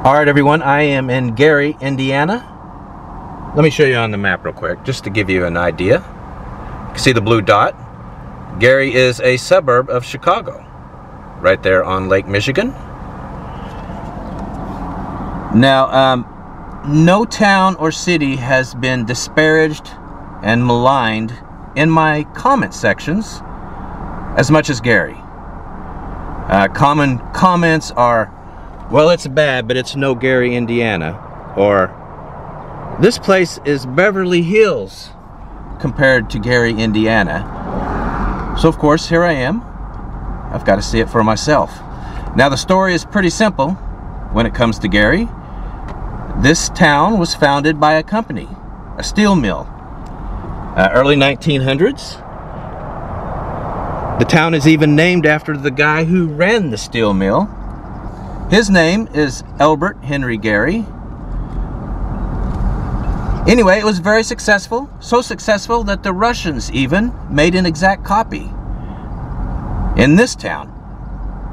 Alright everyone, I am in Gary, Indiana. Let me show you on the map real quick, just to give you an idea. You can see the blue dot. Gary is a suburb of Chicago, right there on Lake Michigan. Now, no town or city has been disparaged and maligned in my comment sections as much as Gary. Common comments are, well, it's bad, but it's no Gary, Indiana. Or, this place is Beverly Hills compared to Gary, Indiana. So, of course, here I am. I've got to see it for myself. Now, the story is pretty simple when it comes to Gary. This town was founded by a company, a steel mill, early 1900s. The town is even named after the guy who ran the steel mill. His name is Albert Henry Gary. Anyway, it was very successful, so successful that the Russians even made an exact copy in this town.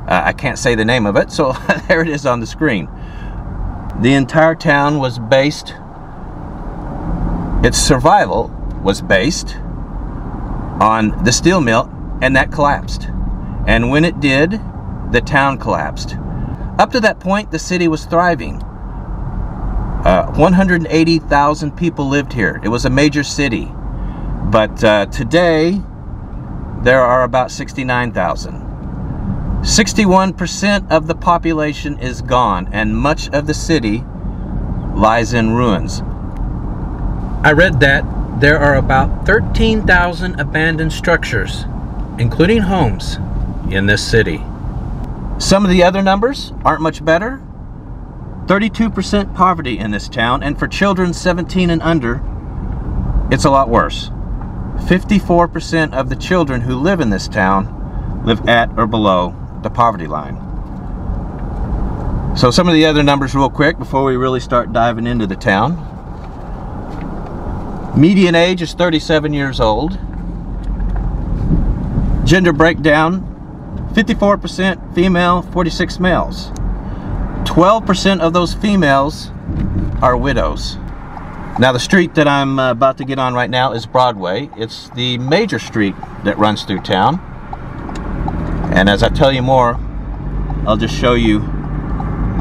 I can't say the name of it, so there it is on the screen. The entire town was based, its survival was based on the steel mill, and that collapsed. And when it did, the town collapsed. Up to that point, the city was thriving. 180,000 people lived here. It was a major city. But today, there are about 69,000. 61% of the population is gone, and much of the city lies in ruins. I read that there are about 13,000 abandoned structures, including homes, in this city. Some of the other numbers aren't much better. 32% poverty in this town, and for children 17 and under, it's a lot worse. 54% of the children who live in this town live at or below the poverty line. So some of the other numbers real quick before we really start diving into the town. Median age is 37 years old. Gender breakdown, 54% female, 46 males. 12% of those females are widows. Now the street that I'm about to get on right now is Broadway. It's the major street that runs through town. And as I tell you more, I'll just show you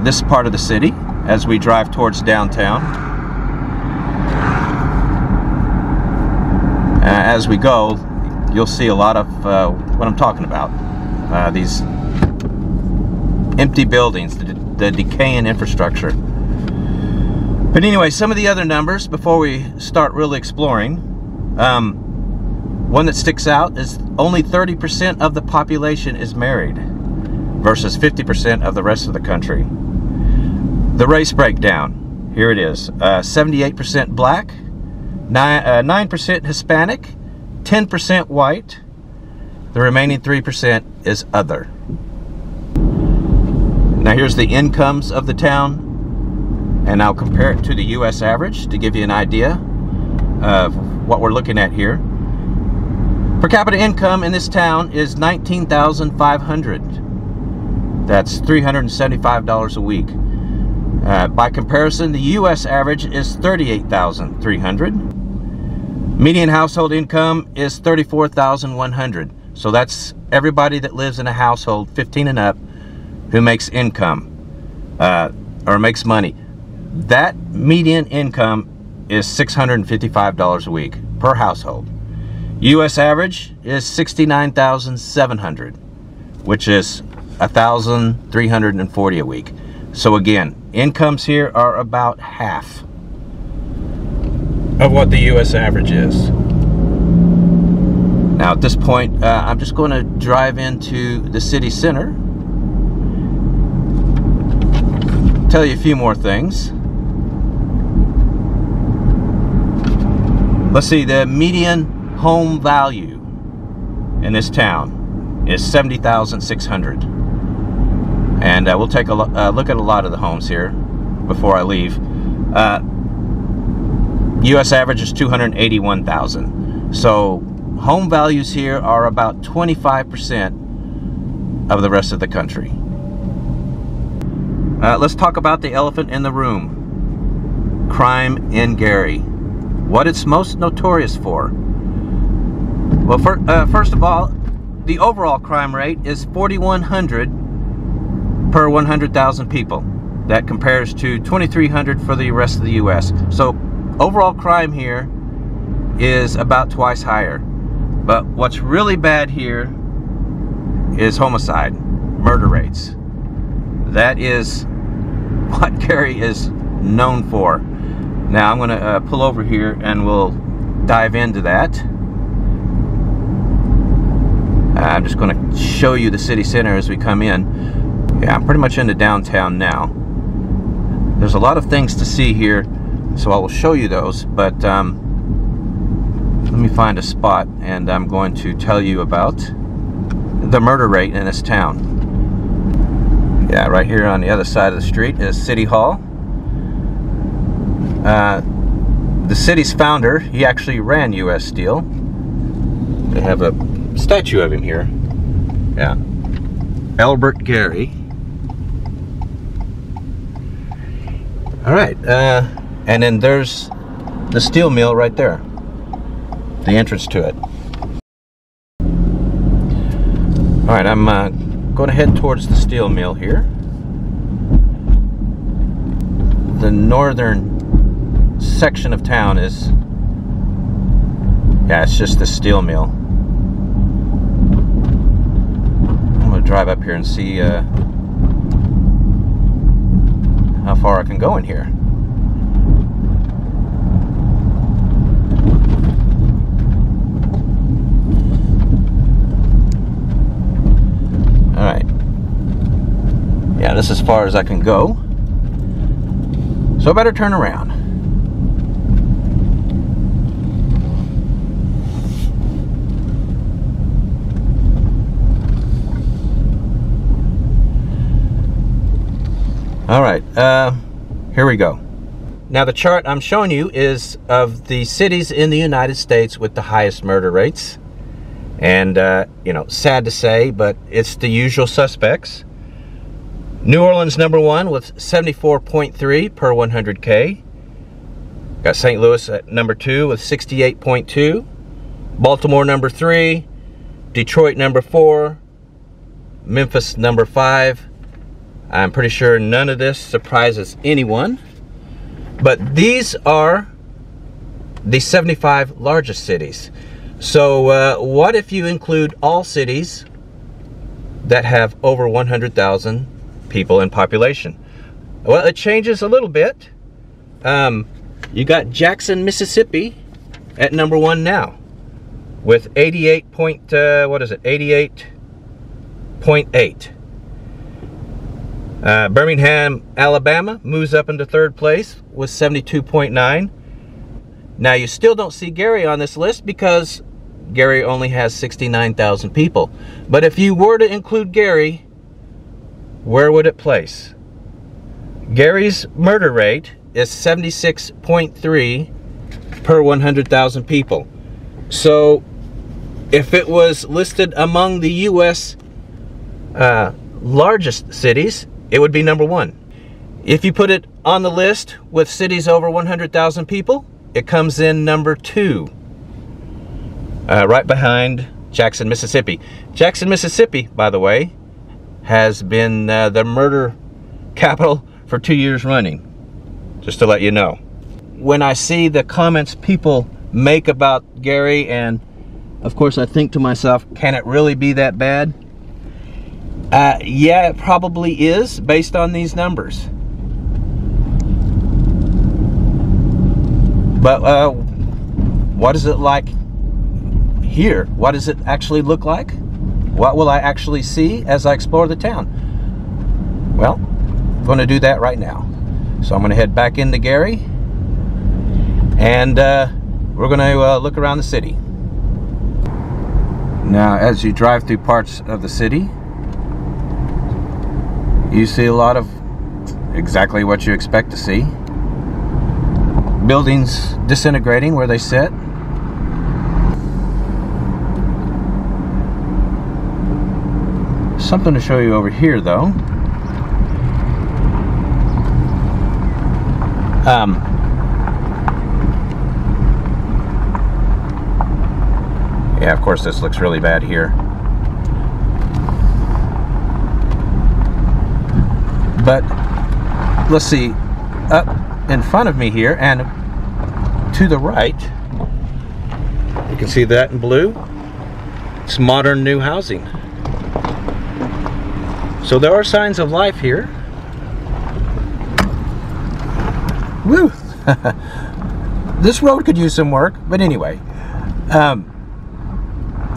this part of the city as we drive towards downtown. As we go, you'll see a lot of what I'm talking about. These empty buildings, the decaying infrastructure. But anyway, some of the other numbers before we start really exploring. One that sticks out is only 30% of the population is married versus 50% of the rest of the country. The race breakdown, here it is. 78% black, 9% Hispanic, 10% white. The remaining 3% is other. Now here's the incomes of the town, and I'll compare it to the US average to give you an idea of what we're looking at here. Per capita income in this town is $19,500. That's $375 a week. By comparison, the US average is $38,300. Median household income is $34,100. So that's everybody that lives in a household 15 and up who makes income or makes money. That median income is $655 a week per household. US average is $69,700, which is $1,340 a week. So again, incomes here are about half of what the US average is. Now at this point, I'm just going to drive into the city center, tell you a few more things. Let's see, the median home value in this town is $70,600. And we'll take a look at a lot of the homes here before I leave. US average is $281,000. So home values here are about 25% of the rest of the country. Let's talk about the elephant in the room. Crime in Gary. What it's most notorious for. Well, first of all, the overall crime rate is 4,100 per 100,000 people. That compares to 2,300 for the rest of the U.S. So overall crime here is about twice higher. But what's really bad here is homicide, murder rates. That is what Gary is known for. Now I'm going to pull over here and we'll dive into that. I'm just going to show you the city center as we come in. Yeah, I'm pretty much into downtown now. There's a lot of things to see here, so I will show you those, but let me find a spot and I'm going to tell you about the murder rate in this town. Yeah, right here on the other side of the street is City Hall. The city's founder, he actually ran U.S. Steel. They have a statue of him here. Yeah. Albert Gary. Alright, and then there's the steel mill right there. The entrance to it. Alright, I'm going to head towards the steel mill here. The northern section of town is, yeah, it's just the steel mill. I'm going to drive up here and see how far I can go in here. Alright. Yeah, this is as far as I can go. So I better turn around. Alright, here we go. Now the chart I'm showing you is of the cities in the United States with the highest murder rates. And, you know, sad to say, but it's the usual suspects. New Orleans #1 with 74.3 per 100K. Got St. Louis at #2 with 68.2. Baltimore #3. Detroit #4. Memphis #5. I'm pretty sure none of this surprises anyone. But these are the 75 largest cities. So what if you include all cities that have over 100,000 people in population? Well, it changes a little bit. You got Jackson, Mississippi at #1 now with 88.8. Birmingham, Alabama moves up into 3rd place with 72.9. Now you still don't see Gary on this list because Gary only has 69,000 people. But if you were to include Gary, where would it place? Gary's murder rate is 76.3 per 100,000 people. So if it was listed among the U.S. Largest cities, it would be #1. If you put it on the list with cities over 100,000 people, it comes in #2. Right behind Jackson, Mississippi. Jackson, Mississippi, by the way, has been the murder capital for 2 years running. Just to let you know. When I see the comments people make about Gary, and of course I think to myself, can it really be that bad? Yeah, it probably is based on these numbers. But what is it like here? What does it actually look like? What will I actually see as I explore the town? Well, I'm going to do that right now. So I'm going to head back into Gary, and we're going to look around the city. Now, as you drive through parts of the city, you see a lot of exactly what you expect to see. Buildings disintegrating where they sit. Something to show you over here though. Yeah, of course this looks really bad here. But let's see, up in front of me here and to the right, you can see that in blue. It's modern new housing. So there are signs of life here. Woo! This road could use some work, but anyway.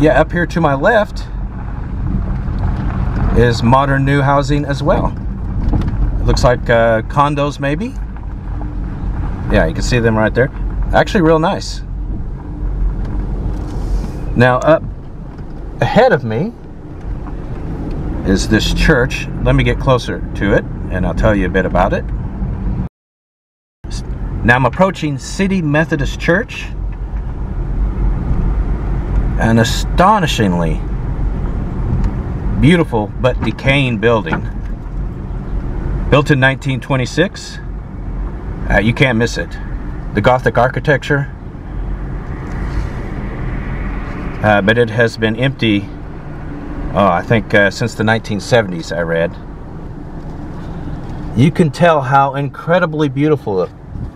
Yeah, up here to my left is modern new housing as well. It looks like condos maybe. Yeah, you can see them right there. Actually real nice. Now up ahead of me is this church. Let me get closer to it and I'll tell you a bit about it. Now I'm approaching City Methodist Church. An astonishingly beautiful but decaying building. Built in 1926. You can't miss it. The Gothic architecture. But it has been empty, I think since the 1970s, I read. You can tell how incredibly beautiful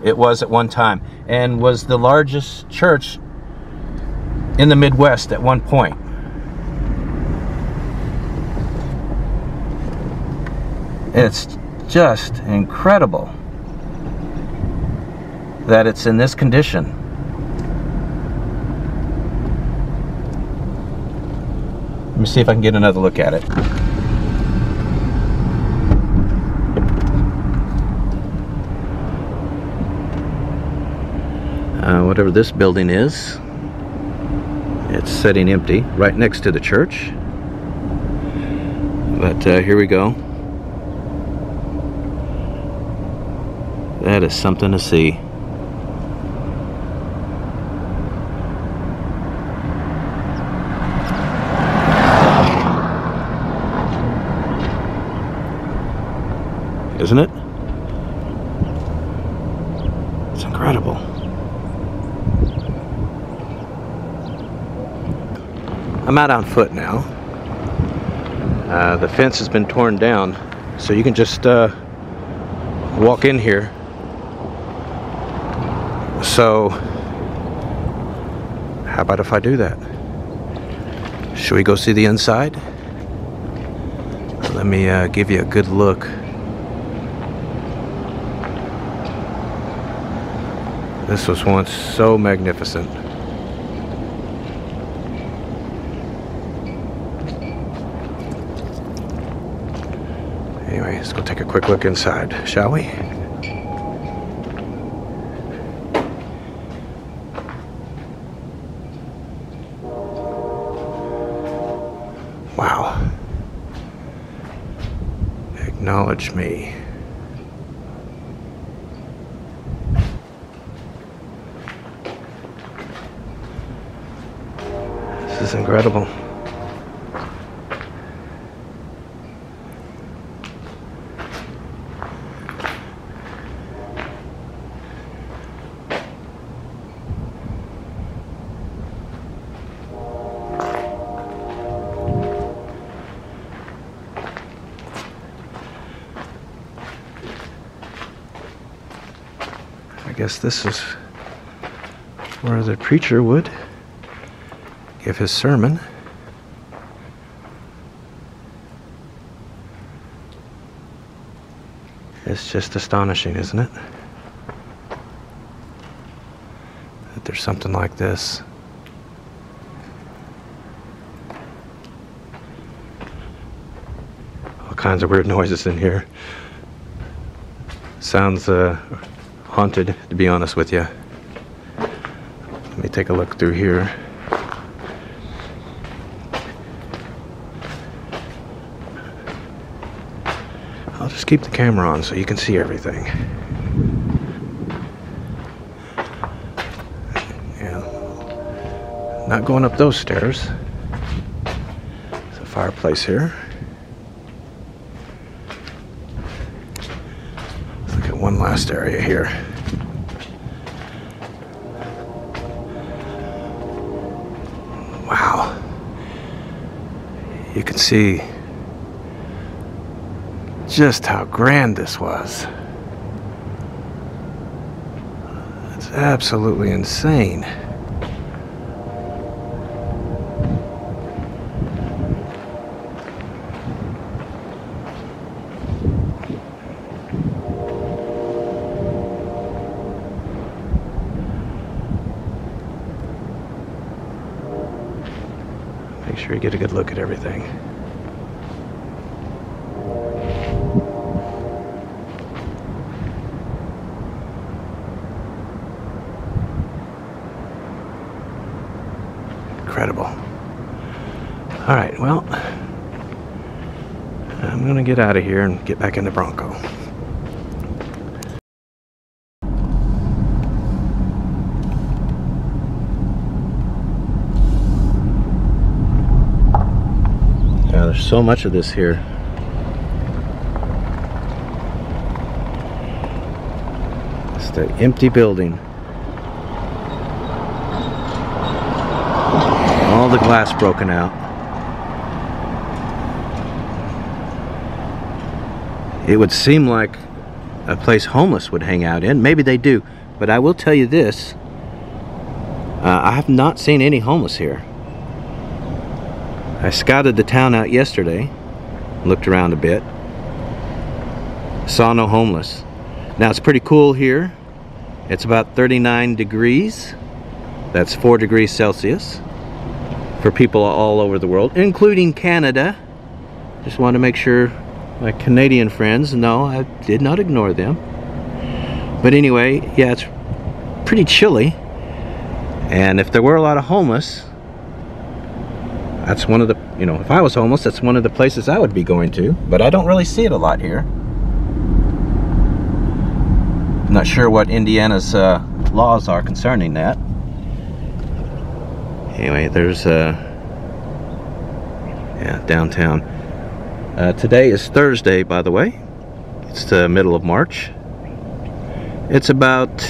it was at one time, and was the largest church in the Midwest at one point. It's just incredible that it's in this condition. Let me see if I can get another look at it. Whatever this building is, it's sitting empty right next to the church. But here we go. That is something to see. Isn't it? It's incredible. I'm out on foot now. The fence has been torn down, so you can just walk in here. So, how about if I do that? Should we go see the inside? Let me give you a good look. This was once so magnificent. Anyway, let's go take a quick look inside, shall we? Wow. Acknowledge me. This is incredible. I guess this is where the preacher would give his sermon. It's just astonishing, isn't it? That there's something like this. All kinds of weird noises in here. Sounds haunted, to be honest with you. Let me take a look through here. I'll just keep the camera on so you can see everything. Yeah. Not going up those stairs. There's a fireplace here. Let's look at one last area here. you can see just how grand this was. It's absolutely insane. Make sure you get a good look at everything. Incredible. All right, well, I'm gonna get out of here and get back in the Bronco. Yeah, there's so much of this here. It's the empty building. All the glass broken out. It would seem like a place homeless would hang out in. Maybe they do, but I will tell you this. I have not seen any homeless here. I scouted the town out yesterday, looked around a bit, saw no homeless. Now it's pretty cool here. It's about 39 degrees. That's 4 degrees Celsius. For people all over the world, including Canada. Just want to make sure my Canadian friends know I did not ignore them. But anyway, yeah, it's pretty chilly. And if there were a lot of homeless, that's one of the, you know, if I was homeless, that's one of the places I would be going to. But I don't really see it a lot here. I'm not sure what Indiana's laws are concerning that. Anyway, there's yeah, downtown. Today is Thursday, by the way. It's the middle of March. It's about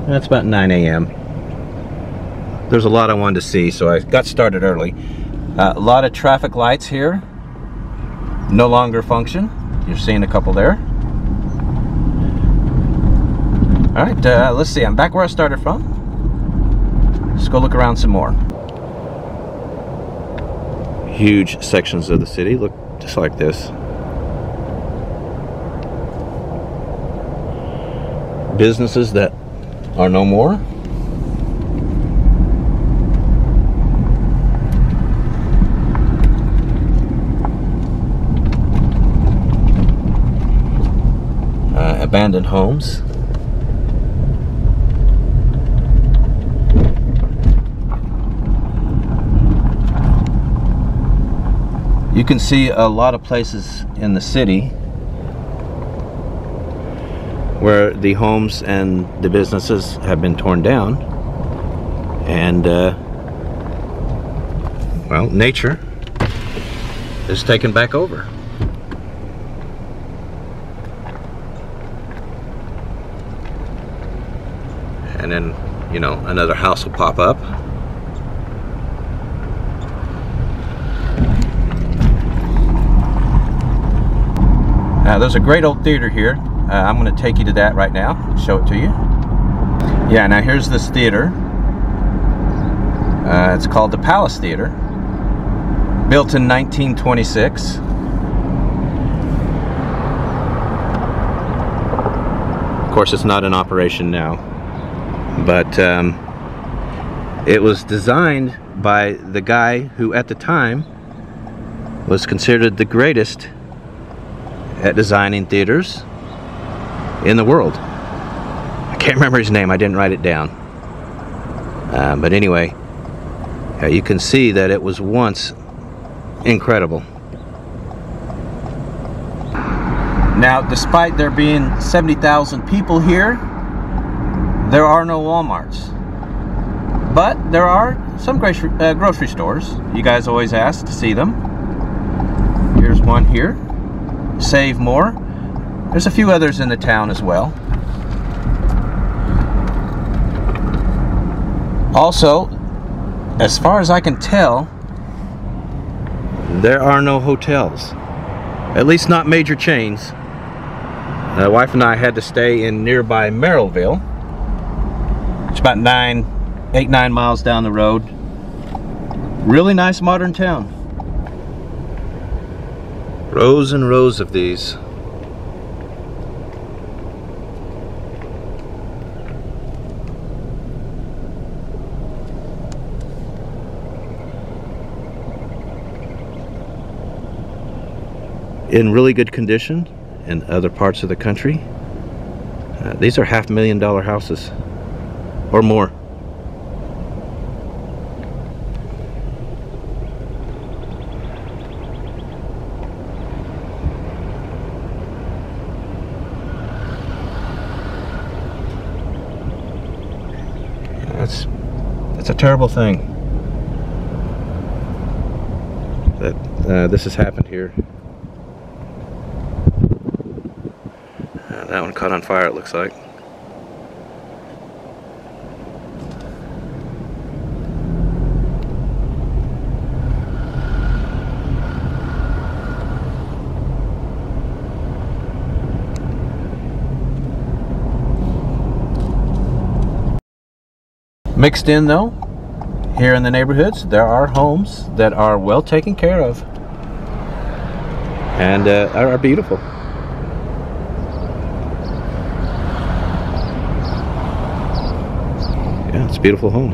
9 a.m. There's a lot I wanted to see, so I got started early. A lot of traffic lights here no longer function. You're seeing a couple there. All right, let's see. I'm back where I started from. Let's go look around some more. Huge sections of the city look just like this. Businesses that are no more. Abandoned homes. You can see a lot of places in the city where the homes and the businesses have been torn down, and well, nature is taken back over. And then, you know, another house will pop up. Now, there's a great old theater here. I'm going to take you to that right now, show it to you. Yeah, now here's this theater. It's called the Palace Theater. Built in 1926. Of course, it's not in operation now. But it was designed by the guy who at the time was considered the greatest at designing theaters in the world. I can't remember his name, I didn't write it down. But anyway, you can see that it was once incredible. Now, despite there being 70,000 people here, there are no Walmarts. But there are some grocery stores. You guys always ask to see them. Here's one here. Save More. There's a few others in the town as well. Also, as far as I can tell, there are no hotels, at least not major chains. My wife and I had to stay in nearby Merrillville. It's about 8-9 miles down the road. Really nice modern town. Rows and rows of these. In really good condition in other parts of the country. These are $500,000 houses or more. That's a terrible thing that this has happened here. That one caught on fire, it looks like. Mixed in though, here in the neighborhoods, there are homes that are well taken care of and are beautiful. Yeah, it's a beautiful home.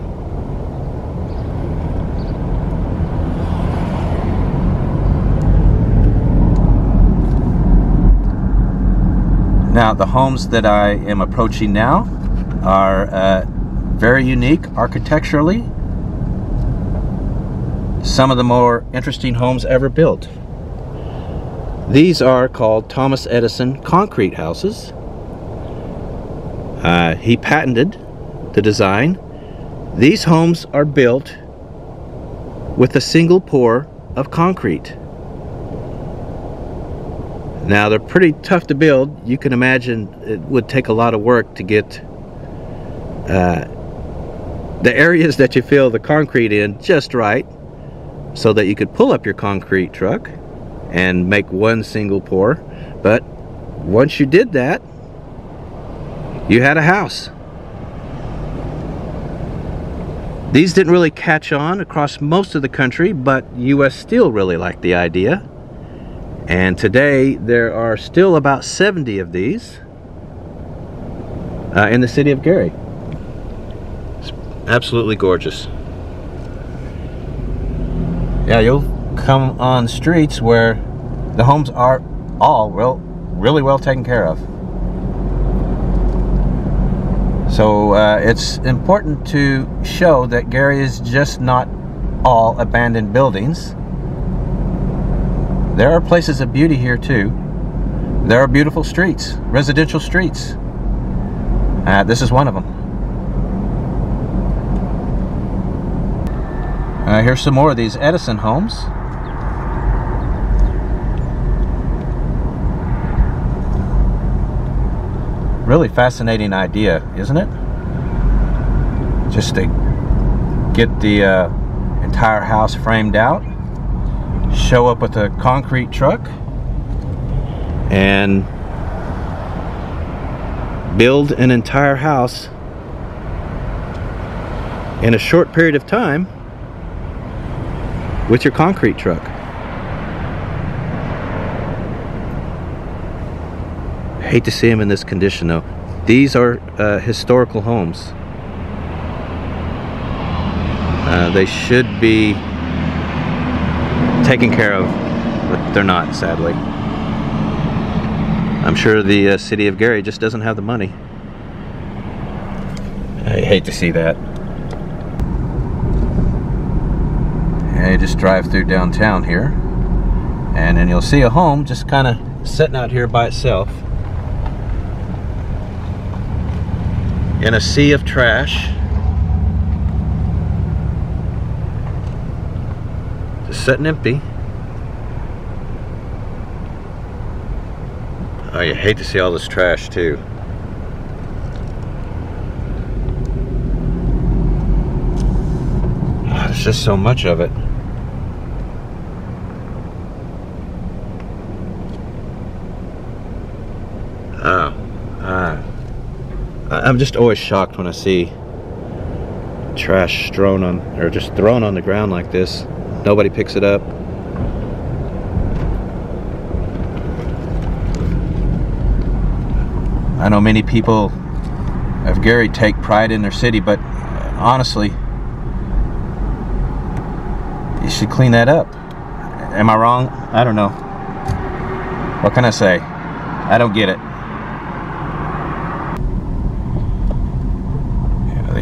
Now, the homes that I am approaching now are very unique architecturally. Some of the more interesting homes ever built. These are called Thomas Edison concrete houses. He patented the design. These homes are built with a single pour of concrete. Now, they're pretty tough to build. You can imagine it would take a lot of work to get the areas that you fill the concrete in just right, so that you could pull up your concrete truck and make one single pour. But once you did that, you had a house. These didn't really catch on across most of the country, but US Steel really liked the idea. And today there are still about 70 of these in the city of Gary. It's absolutely gorgeous. Yeah, you'll come on streets where the homes are all really well taken care of. So it's important to show that Gary is just not all abandoned buildings. There are places of beauty here too. There are beautiful streets, residential streets. This is one of them. Here's some more of these Edison homes. Really fascinating idea, isn't it? Just to get the entire house framed out, show up with a concrete truck, and build an entire house in a short period of time with your concrete truck. I hate to see them in this condition though. These are historical homes. They should be taken care of, but they're not, sadly. I'm sure the city of Gary just doesn't have the money. I hate to see that. And you just drive through downtown here, and then you'll see a home just kind of sitting out here by itself in a sea of trash. Just sitting empty. Oh, you hate to see all this trash too. Oh, there's just so much of it. I'm just always shocked when I see trash strewn on, or just thrown on the ground like this. Nobody picks it up. I know many people of Gary take pride in their city, but honestly, you should clean that up. Am I wrong? I don't know. What can I say? I don't get it. Yeah,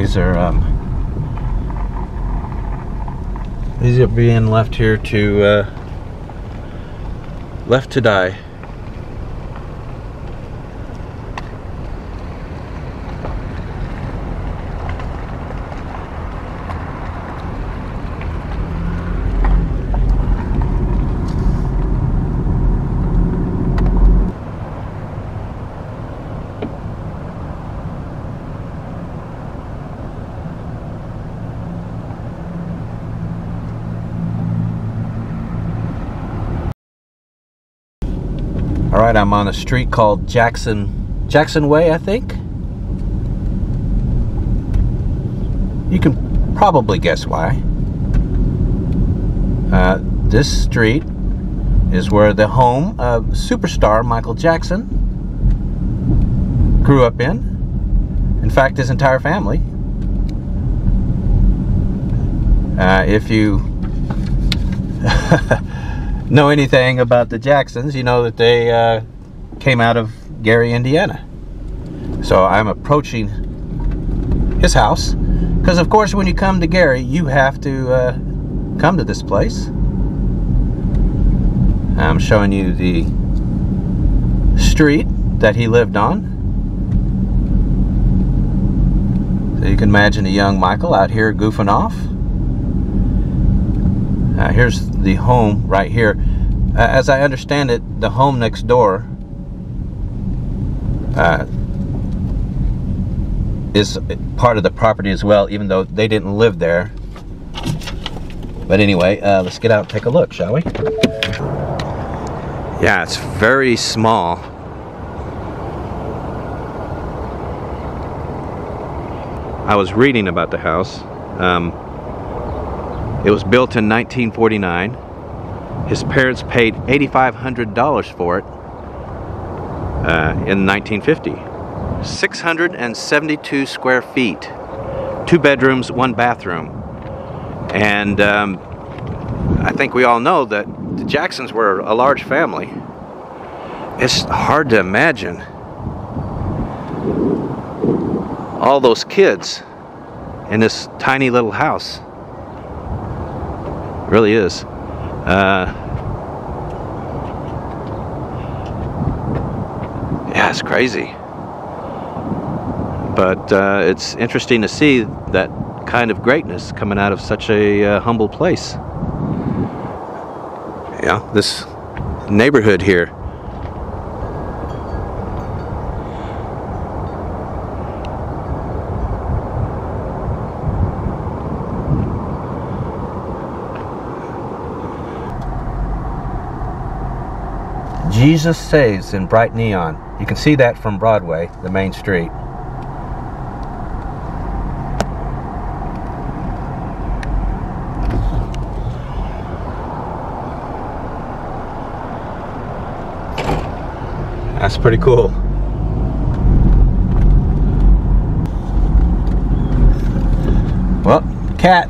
these are being left here to left to die. Alright, I'm on a street called Jackson Way, I think. You can probably guess why. This street is where the home of superstar Michael Jackson grew up in. In fact, his entire family. If you know anything about the Jacksons, you know that they came out of Gary, Indiana. So I'm approaching his house because, of course, when you come to Gary, you have to come to this place. I'm showing you the street that he lived on. So you can imagine a young Michael out here goofing off. Here's the home right here. As I understand it, the home next door is part of the property as well, even though they didn't live there. But anyway, let's get out and take a look, shall we? Yeah, it's very small. I was reading about the house. It was built in 1949. His parents paid $8,500 for it in 1950. 672 square feet. 2 bedrooms, 1 bathroom. And I think we all know that the Jacksons were a large family. It's hard to imagine all those kids in this tiny little house. It really is. Yeah, it's crazy. But it's interesting to see that kind of greatness coming out of such a humble place. Yeah, this neighborhood here. Jesus Saves in bright neon. You can see that from Broadway, the main street. That's pretty cool. Well, cat.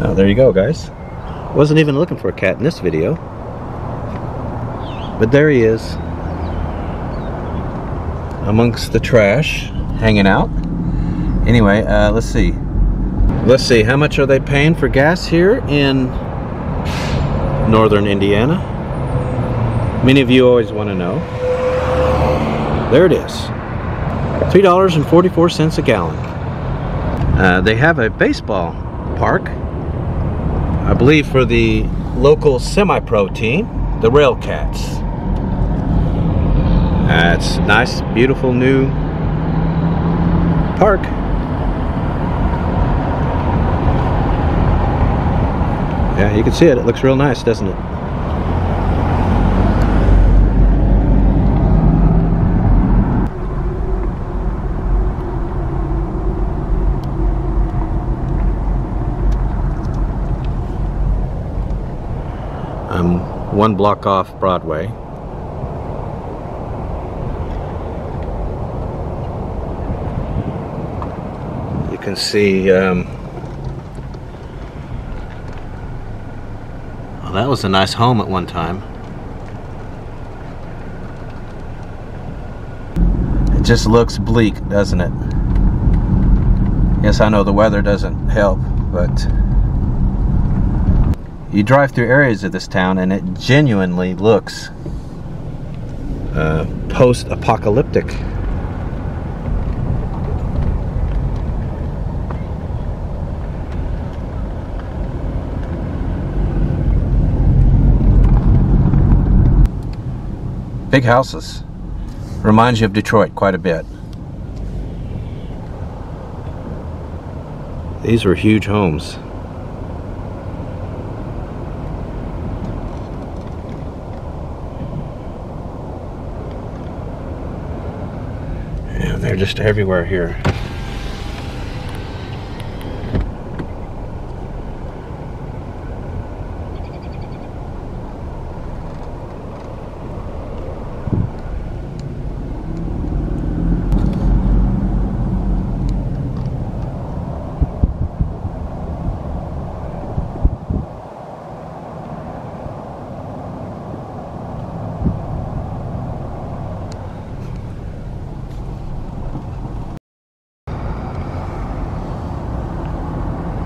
Oh, there you go, guys. Wasn't even looking for a cat in this video. But there he is, amongst the trash, hanging out. Anyway, let's see. Let's see, how much are they paying for gas here in northern Indiana? Many of you always want to know. There it is. $3.44 a gallon. They have a baseball park, I believe, for the local semi-pro team, the Railcats. It's a nice, beautiful new park. Yeah, you can see it. It looks real nice, doesn't it? one block off Broadway. You can see, well, that was a nice home at one time. It just looks bleak, doesn't it? Yes, I know the weather doesn't help, but you drive through areas of this town and it genuinely looks post-apocalyptic. Big houses. Reminds you of Detroit quite a bit. These were huge homes. And they're just everywhere here.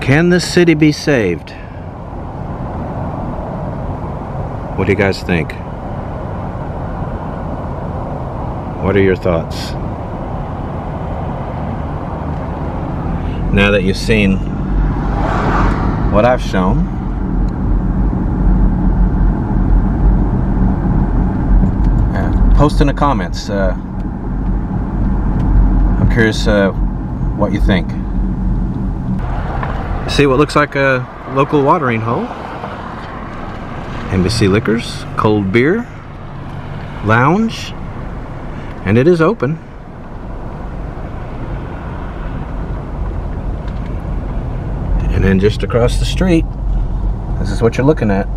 Can this city be saved? What do you guys think? What are your thoughts? Now that you've seen what I've shown, post in the comments. I'm curious what you think. See what looks like a local watering hole. Embassy Liquors, cold beer, lounge, and it is open. And then just across the street, this is what you're looking at.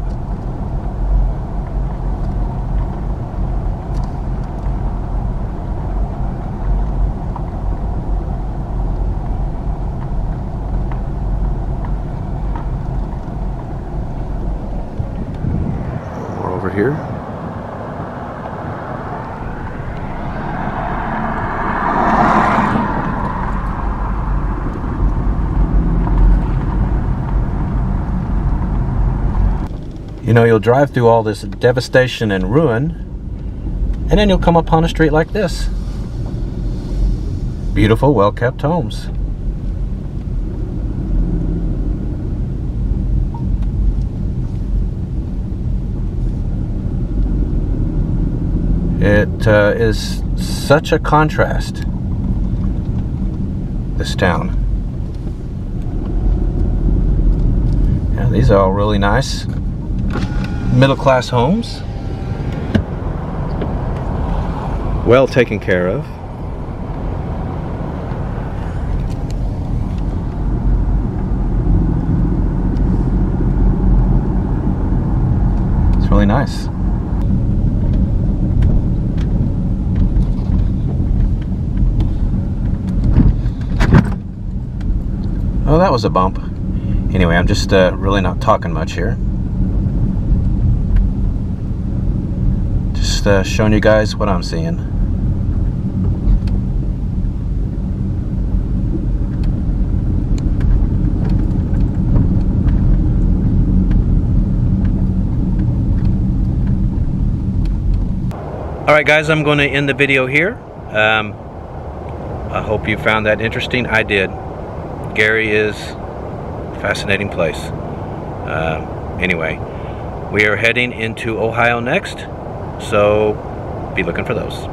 Over here. You know, you'll drive through all this devastation and ruin, and then you'll come upon a street like this. Beautiful, well-kept homes. It is such a contrast, this town. Yeah, these are all really nice middle-class homes, well taken care of. It's really nice. Oh, that was a bump. Anyway, I'm just really not talking much here. Just showing you guys what I'm seeing. Alright guys, I'm going to end the video here. I hope you found that interesting. I did. Gary is a fascinating place. Anyway, we are heading into Ohio next, so be looking for those.